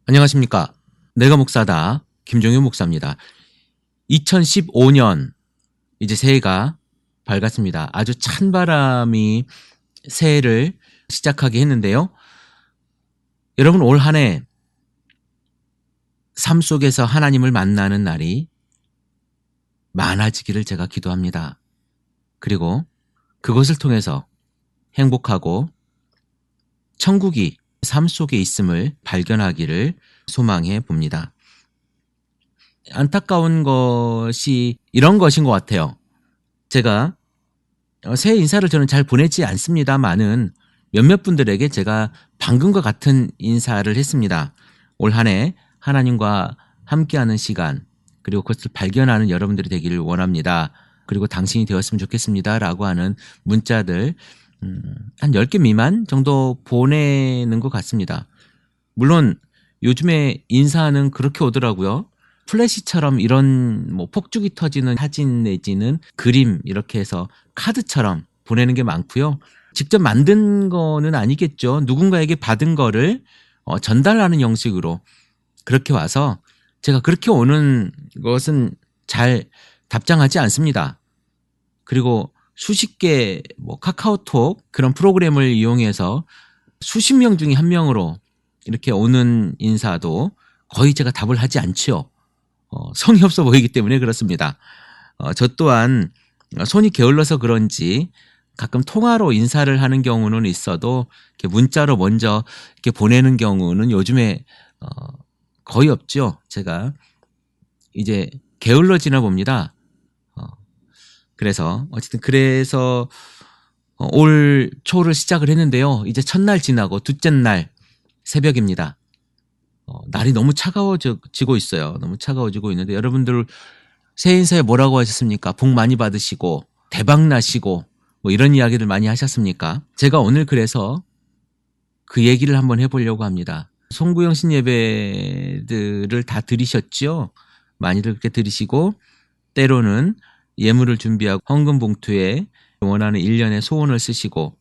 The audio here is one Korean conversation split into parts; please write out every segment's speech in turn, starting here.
안녕하십니까. 내가 목사다. 김종윤 목사입니다. 2015년 이제 새해가 밝았습니다. 아주 찬바람이 새해를 시작하게 했는데요. 여러분 올 한 해 삶 속에서 하나님을 만나는 날이 많아지기를 제가 기도합니다. 그리고 그것을 통해서 행복하고 천국이 삶 속에 있음을 발견하기를 소망해 봅니다. 안타까운 것이 이런 것인 것 같아요. 제가 새해 인사를 저는 잘 보내지 않습니다만은 몇몇 분들에게 제가 방금과 같은 인사를 했습니다. 올 한 해 하나님과 함께하는 시간, 그리고 그것을 발견하는 여러분들이 되기를 원합니다. 그리고 당신이 되었으면 좋겠습니다 라고 하는 문자들 한 10개 미만 정도 보내는 것 같습니다. 물론 요즘에 인사는 그렇게 오더라고요. 플래시처럼 이런 폭죽이 터지는 사진 내지는 그림 이렇게 해서 카드처럼 보내는 게 많고요. 직접 만든 거는 아니겠죠. 누군가에게 받은 거를 전달하는 형식으로 그렇게 와서 제가 그렇게 오는 것은 잘 답장하지 않습니다. 그리고 수십 개 카카오톡 그런 프로그램을 이용해서 수십 명 중에 한 명으로 이렇게 오는 인사도 거의 제가 답을 하지 않지요. 성의 없어 보이기 때문에 그렇습니다. 저 또한 손이 게을러서 그런지 가끔 통화로 인사를 하는 경우는 있어도 이렇게 문자로 먼저 이렇게 보내는 경우는 요즘에 거의 없죠. 제가 이제 게을러지나 봅니다. 그래서 올 초를 시작을 했는데요. 이제 첫날 지나고 둘째 날 새벽입니다. 날이 너무 차가워지고 있어요. 너무 차가워지고 있는데 여러분들 새해 인사에 뭐라고 하셨습니까? 복 많이 받으시고 대박 나시고 이런 이야기들 많이 하셨습니까? 제가 오늘 그래서 그 얘기를 한번 해보려고 합니다. 송구영 신예배들을 다 들으셨죠? 많이들 그렇게 들으시고 때로는 예물을 준비하고 헌금 봉투에 원하는 1년의 소원을 쓰시고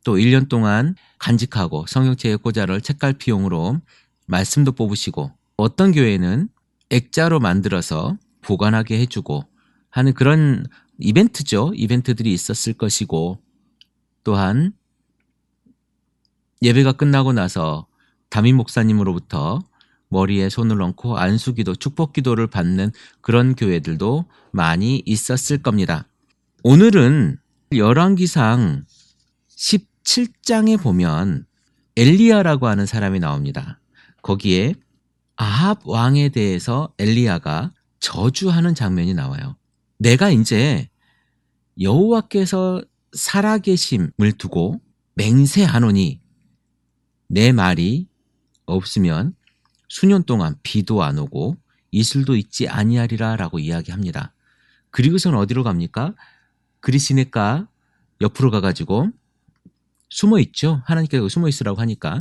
또 1년 동안 간직하고 성경책의 꽂아놓을 책갈피용으로 말씀도 뽑으시고 어떤 교회는 액자로 만들어서 보관하게 해주고 하는 그런 이벤트죠. 이벤트들이 있었을 것이고 또한 예배가 끝나고 나서 담임 목사님으로부터 머리에 손을 얹고 안수기도, 축복기도를 받는 그런 교회들도 많이 있었을 겁니다. 오늘은 열왕기상 17장에 보면 엘리야라고 하는 사람이 나옵니다. 거기에 아합 왕에 대해서 엘리야가 저주하는 장면이 나와요. 내가 이제 여호와께서 살아계심을 두고 맹세하노니 내 말이 없으면 수년 동안 비도 안 오고 이슬도 있지 아니하리라 라고 이야기합니다. 그리고선 어디로 갑니까? 그리시네가 옆으로 가가지고 숨어 있죠. 하나님께서 숨어 있으라고 하니까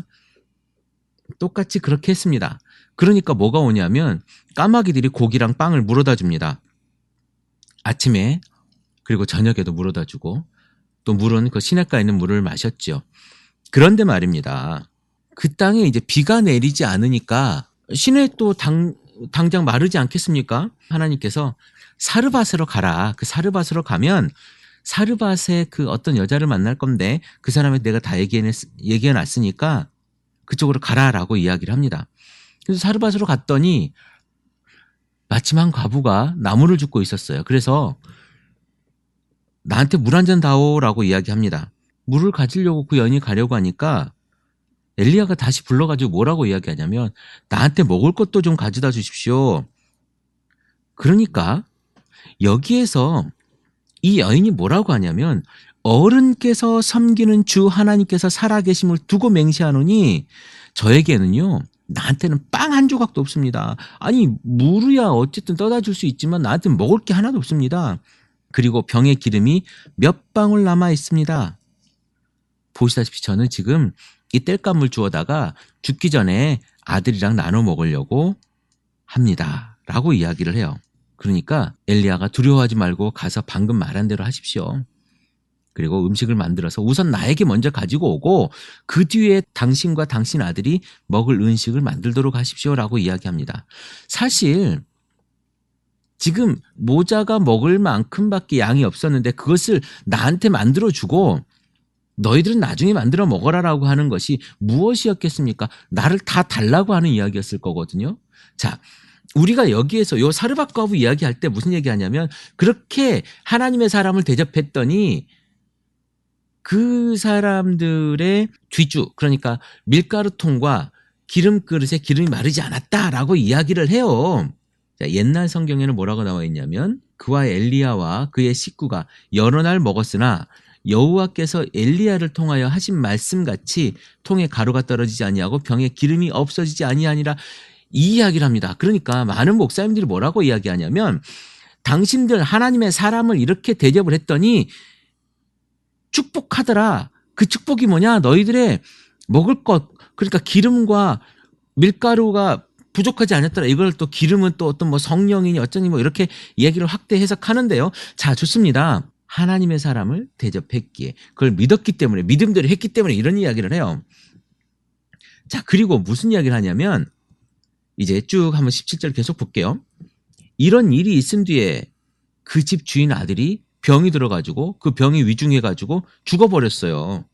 똑같이 그렇게 했습니다. 그러니까 뭐가 오냐면 까마귀들이 고기랑 빵을 물어다 줍니다. 아침에 그리고 저녁에도 물어다 주고 또 물은 그 시냇가에 있는 물을 마셨죠. 그런데 말입니다. 그 땅에 이제 비가 내리지 않으니까 시내 또 당장 마르지 않겠습니까? 하나님께서 사르밧으로 가라. 그 사르밧으로 가면 사르밧에 그 어떤 여자를 만날 건데 그 사람에 내가 다 얘기해놨으니까 그쪽으로 가라라고 이야기를 합니다. 그래서 사르밧으로 갔더니 마침 한 과부가 나무를 줍고 있었어요. 그래서 나한테 물 한 잔 다오라고 이야기합니다. 물을 가지려고 그 여인이 가려고 하니까 엘리야가 다시 불러가지고 뭐라고 이야기하냐면 나한테 먹을 것도 좀 가져다 주십시오. 그러니까 여기에서 이 여인이 뭐라고 하냐면 어른께서 섬기는 주 하나님께서 살아계심을 두고 맹세하노니 저에게는요 나한테는 빵 한 조각도 없습니다. 아니 물이야 어쨌든 떠다 줄 수 있지만 나한테는 먹을 게 하나도 없습니다. 그리고 병에 기름이 몇 방울 남아 있습니다. 보시다시피 저는 지금 이 땔감을 주워다가 죽기 전에 아들이랑 나눠 먹으려고 합니다. 라고 이야기를 해요. 그러니까 엘리야가 두려워하지 말고 가서 방금 말한 대로 하십시오. 그리고 음식을 만들어서 우선 나에게 먼저 가지고 오고 그 뒤에 당신과 당신 아들이 먹을 음식을 만들도록 하십시오라고 이야기합니다. 사실 지금 모자가 먹을 만큼밖에 양이 없었는데 그것을 나한테 만들어주고 너희들은 나중에 만들어 먹어라라고 하는 것이 무엇이었겠습니까? 나를 다 달라고 하는 이야기였을 거거든요. 자, 우리가 여기에서 요 사르밧 과부 이야기할 때 무슨 얘기하냐면 그렇게 하나님의 사람을 대접했더니 그 사람들의 뒤주, 그러니까 밀가루통과 기름 그릇에 기름이 마르지 않았다라고 이야기를 해요. 자, 옛날 성경에는 뭐라고 나와 있냐면 그와 엘리야와 그의 식구가 여러 날 먹었으나 여호와께서 엘리야를 통하여 하신 말씀같이 통에 가루가 떨어지지 아니하고 병에 기름이 없어지지 아니하니라 이 이야기를 합니다. 그러니까 많은 목사님들이 뭐라고 이야기하냐면 당신들 하나님의 사람을 이렇게 대접을 했더니 축복하더라. 그 축복이 뭐냐? 너희들의 먹을 것, 그러니까 기름과 밀가루가 부족하지 않았더라. 이걸 또 기름은 또 어떤 뭐 성령이니 어쩌니 뭐 이렇게 얘기를 확대 해석하는데요. 자, 좋습니다. 하나님의 사람을 대접했기에 그걸 믿었기 때문에 믿음대로 했기 때문에 이런 이야기를 해요. 자, 그리고 무슨 이야기를 하냐면 이제 쭉 한번 17절 계속 볼게요. 이런 일이 있은 뒤에 그 집 주인 아들이 병이 들어가지고 그 병이 위중해가지고 죽어버렸어요.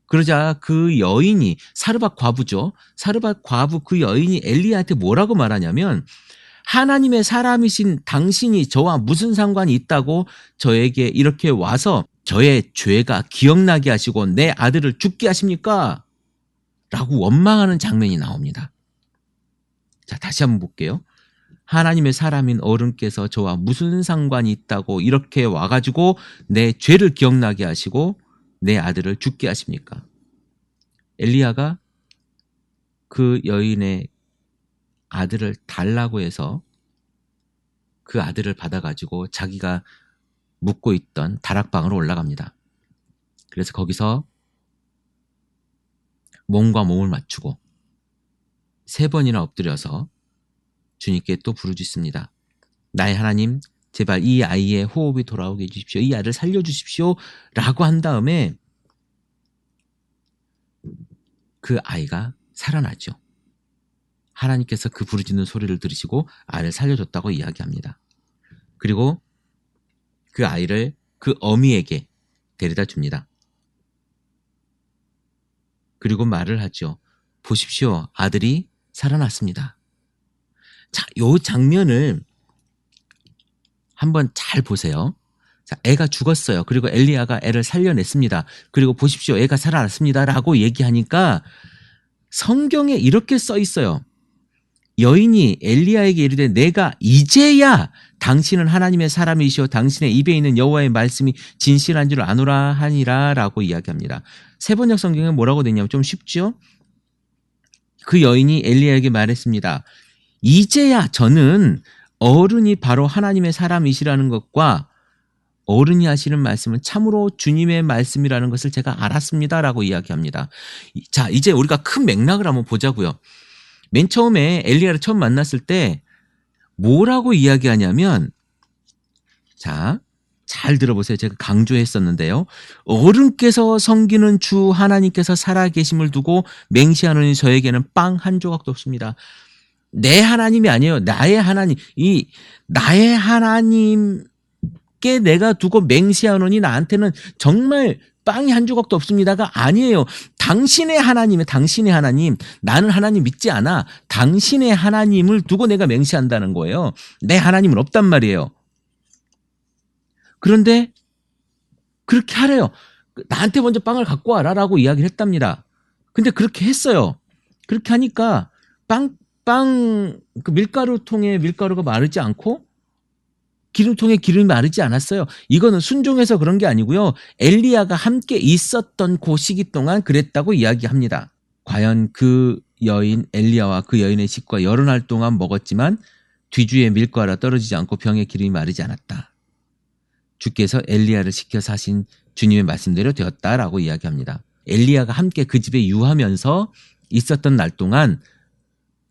그러자 그 여인이 사르밧 과부죠. 사르밧 과부 그 여인이 엘리야한테 뭐라고 말하냐면 하나님의 사람이신 당신이 저와 무슨 상관이 있다고 저에게 이렇게 와서 저의 죄가 기억나게 하시고 내 아들을 죽게 하십니까? 라고 원망하는 장면이 나옵니다. 자, 다시 한번 볼게요. 하나님의 사람인 어른께서 저와 무슨 상관이 있다고 이렇게 와가지고 내 죄를 기억나게 하시고 내 아들을 죽게 하십니까? 엘리야가 그 여인의 아들을 달라고 해서 그 아들을 받아가지고 자기가 묵고 있던 다락방으로 올라갑니다. 그래서 거기서 몸과 몸을 맞추고 3번이나 엎드려서 주님께 또 부르짖습니다. 나의 하나님, 제발 이 아이의 호흡이 돌아오게 해주십시오. 이 아이를 살려주십시오. 라고 한 다음에 그 아이가 살아나죠. 하나님께서 그 부르짖는 소리를 들으시고 아이를 살려줬다고 이야기합니다. 그리고 그 아이를 그 어미에게 데려다 줍니다. 그리고 말을 하죠. 보십시오. 아들이 살아났습니다. 자, 요 장면을 한번 잘 보세요. 자, 애가 죽었어요. 그리고 엘리야가 애를 살려냈습니다. 그리고 보십시오. 애가 살아났습니다. 라고 얘기하니까 성경에 이렇게 써 있어요. 여인이 엘리야에게 이르되 내가 이제야 당신은 하나님의 사람이시오 당신의 입에 있는 여호와의 말씀이 진실한 줄 아노라 하니라 라고 이야기합니다. 세번역 성경에 뭐라고 되냐면 좀 쉽죠? 그 여인이 엘리야에게 말했습니다. 이제야 저는 어른이 바로 하나님의 사람이시라는 것과 어른이 하시는 말씀은 참으로 주님의 말씀이라는 것을 제가 알았습니다 라고 이야기합니다. 자, 이제 우리가 큰 맥락을 한번 보자고요. 맨 처음에 엘리야를 처음 만났을 때 뭐라고 이야기하냐면, 자, 잘 들어보세요. 제가 강조했었는데요. 어른께서 섬기는 주 하나님께서 살아계심을 두고 맹세하노니 저에게는 빵 한 조각도 없습니다. 내 하나님이 아니에요. 나의 하나님. 이 나의 하나님께 내가 두고 맹세하노니 나한테는 정말 빵이 한 조각도 없습니다가 아니에요. 당신의 하나님은 당신의 하나님. 나는 하나님 믿지 않아. 당신의 하나님을 두고 내가 맹세한다는 거예요. 내 하나님은 없단 말이에요. 그런데 그렇게 하래요. 나한테 먼저 빵을 갖고 와라 라고 이야기를 했답니다. 근데 그렇게 했어요. 그렇게 하니까 그 밀가루통에 밀가루가 마르지 않고 기름통에 기름이 마르지 않았어요. 이거는 순종해서 그런 게 아니고요. 엘리야가 함께 있었던 그 시기 동안 그랬다고 이야기합니다. 과연 그 여인 엘리야와 그 여인의 식구가 여러 날 동안 먹었지만 뒤주에 밀가루가 떨어지지 않고 병에 기름이 마르지 않았다. 주께서 엘리야를 시켜서 하신 주님의 말씀대로 되었다라고 이야기합니다. 엘리야가 함께 그 집에 유하면서 있었던 날 동안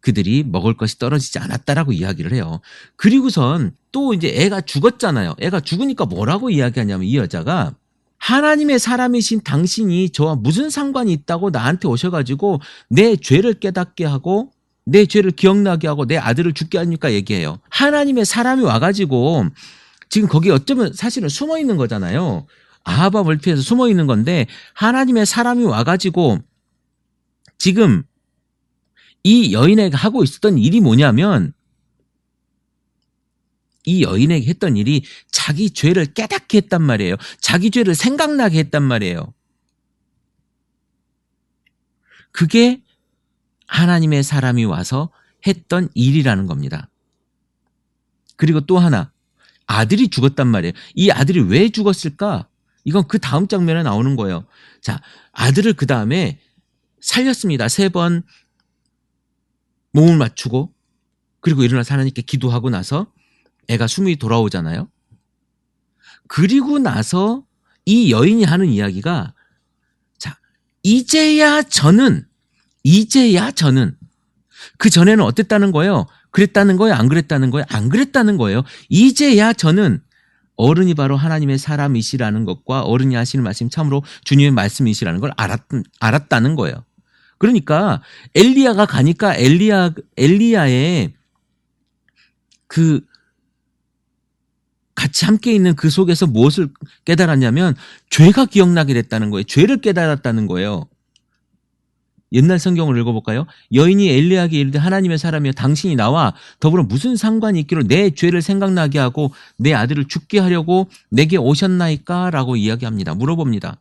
그들이 먹을 것이 떨어지지 않았다라고 이야기를 해요. 그리고선 또 이제 애가 죽었잖아요. 애가 죽으니까 뭐라고 이야기하냐면 이 여자가 하나님의 사람이신 당신이 저와 무슨 상관이 있다고 나한테 오셔가지고 내 죄를 깨닫게 하고 내 죄를 기억나게 하고 내 아들을 죽게 하니까 얘기해요. 하나님의 사람이 와가지고 지금 거기 어쩌면 사실은 숨어 있는 거잖아요. 아하바 멀티에서 숨어 있는 건데 하나님의 사람이 와가지고 지금 이 여인에게 하고 있었던 일이 뭐냐면 이 여인에게 했던 일이 자기 죄를 깨닫게 했단 말이에요. 자기 죄를 생각나게 했단 말이에요. 그게 하나님의 사람이 와서 했던 일이라는 겁니다. 그리고 또 하나, 아들이 죽었단 말이에요. 이 아들이 왜 죽었을까? 이건 그 다음 장면에 나오는 거예요. 자, 아들을 그 다음에 살렸습니다. 3번 몸을 맞추고 그리고 일어나서 하나님께 기도하고 나서 애가 숨이 돌아오잖아요. 그리고 나서 이 여인이 하는 이야기가 자, 이제야 저는 그 전에는 어땠다는 거예요? 그랬다는 거예요? 안 그랬다는 거예요? 안 그랬다는 거예요. 이제야 저는 어른이 바로 하나님의 사람이시라는 것과 어른이 하시는 말씀이 참으로 주님의 말씀이시라는 걸 알았다는 거예요. 그러니까 엘리야가 가니까 엘리야의 그 같이 함께 있는 그 속에서 무엇을 깨달았냐면 죄가 기억나게 됐다는 거예요. 죄를 깨달았다는 거예요. 옛날 성경을 읽어볼까요? 여인이 엘리야에게 이르되 하나님의 사람이여 당신이 나와 더불어 무슨 상관이 있기로 내 죄를 생각나게 하고 내 아들을 죽게 하려고 내게 오셨나이까? 라고 이야기합니다. 물어봅니다.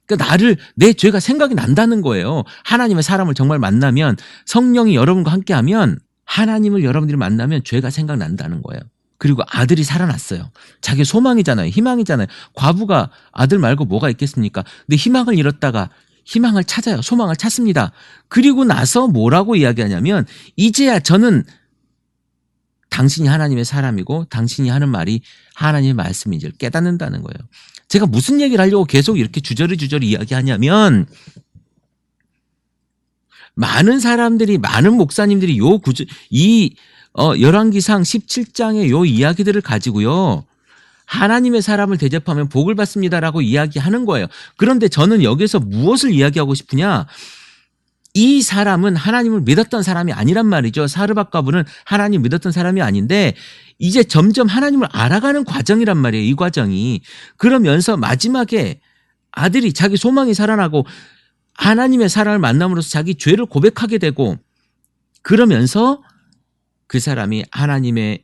그러니까 내 죄가 생각이 난다는 거예요. 하나님의 사람을 정말 만나면 성령이 여러분과 함께하면 하나님을 여러분들이 만나면 죄가 생각난다는 거예요. 그리고 아들이 살아났어요. 자기 소망이잖아요. 희망이잖아요. 과부가 아들 말고 뭐가 있겠습니까? 근데 희망을 잃었다가 희망을 찾아요. 소망을 찾습니다. 그리고 나서 뭐라고 이야기하냐면 이제야 저는 당신이 하나님의 사람이고 당신이 하는 말이 하나님의 말씀인지를 깨닫는다는 거예요. 제가 무슨 얘기를 하려고 계속 이렇게 주저리 이야기하냐면 많은 사람들이 많은 목사님들이 열왕기상 17장의 요 이야기들을 가지고요. 하나님의 사람을 대접하면 복을 받습니다라고 이야기하는 거예요. 그런데 저는 여기서 무엇을 이야기하고 싶으냐? 이 사람은 하나님을 믿었던 사람이 아니란 말이죠. 사르밧 과부는 하나님 믿었던 사람이 아닌데 이제 점점 하나님을 알아가는 과정이란 말이에요. 이 과정이. 그러면서 마지막에 아들이 자기 소망이 살아나고 하나님의 사람을 만남으로써 자기 죄를 고백하게 되고 그러면서 그 사람이 하나님의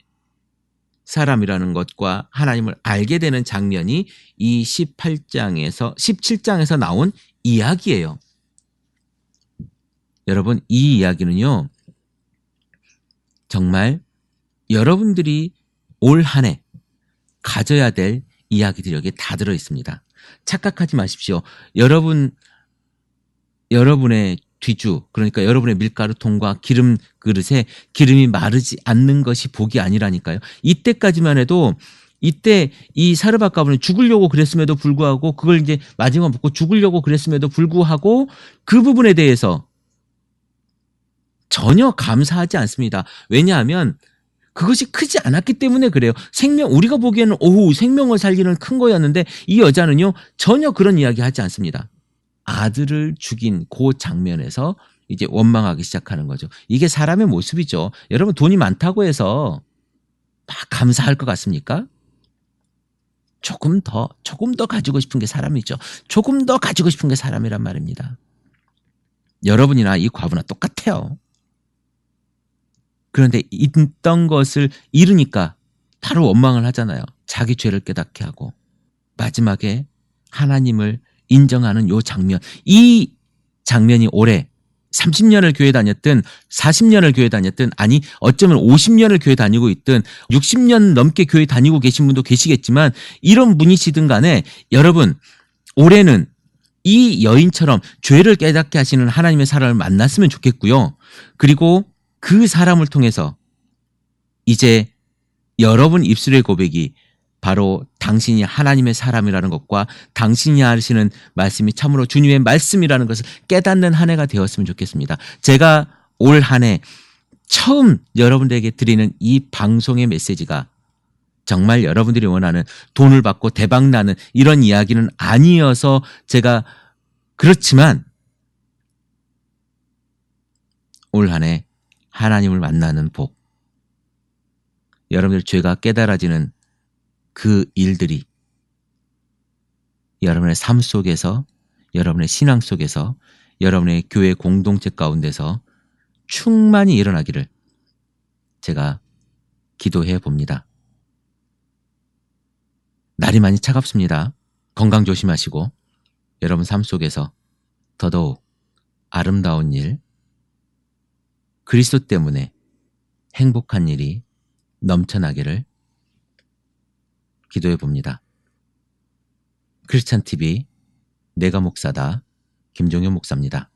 사람이라는 것과 하나님을 알게 되는 장면이 이 17장에서 나온 이야기예요. 여러분, 이 이야기는요, 정말 여러분들이 올 한 해 가져야 될 이야기들이 여기에 다 들어 있습니다. 착각하지 마십시오. 여러분의 뒤주, 그러니까 여러분의 밀가루통과 기름 그릇에 기름이 마르지 않는 것이 복이 아니라니까요. 이때까지만 해도 이때 이 사르밧 과부는 죽으려고 그랬음에도 불구하고 그걸 이제 마지막 먹고 죽으려고 그랬음에도 불구하고 그 부분에 대해서 전혀 감사하지 않습니다. 왜냐하면 그것이 크지 않았기 때문에 그래요. 우리가 보기에는 생명을 살리는 큰 거였는데 이 여자는요 전혀 그런 이야기 하지 않습니다. 아들을 죽인 그 장면에서 이제 원망하기 시작하는 거죠. 이게 사람의 모습이죠. 여러분 돈이 많다고 해서 막 감사할 것 같습니까? 조금 더 가지고 싶은 게 사람이죠. 조금 더 가지고 싶은 게 사람이란 말입니다. 여러분이나 이 과부나 똑같아요. 그런데 있던 것을 잃으니까 바로 원망을 하잖아요. 자기 죄를 깨닫게 하고 마지막에 하나님을 인정하는 요 장면, 이 장면이 올해 30년을 교회 다녔든 40년을 교회 다녔든 아니 어쩌면 50년을 교회 다니고 있든 60년 넘게 교회 다니고 계신 분도 계시겠지만 이런 분이시든 간에 여러분 올해는 이 여인처럼 죄를 깨닫게 하시는 하나님의 사람을 만났으면 좋겠고요. 그리고 그 사람을 통해서 이제 여러분 입술의 고백이 바로 당신이 하나님의 사람이라는 것과 당신이 하시는 말씀이 참으로 주님의 말씀이라는 것을 깨닫는 한 해가 되었으면 좋겠습니다. 제가 올 한 해 처음 여러분들에게 드리는 이 방송의 메시지가 정말 여러분들이 원하는 돈을 받고 대박 나는 이런 이야기는 아니어서 제가 그렇지만 올 한 해 하나님을 만나는 복, 여러분들 죄가 깨달아지는 그 일들이 여러분의 삶 속에서, 여러분의 신앙 속에서, 여러분의 교회 공동체 가운데서 충만히 일어나기를 제가 기도해 봅니다. 날이 많이 차갑습니다. 건강 조심하시고 여러분 삶 속에서 더더욱 아름다운 일, 그리스도 때문에 행복한 일이 넘쳐나기를 기도해 봅니다. 크리스찬 TV 내가 목사다 김종현 목사입니다.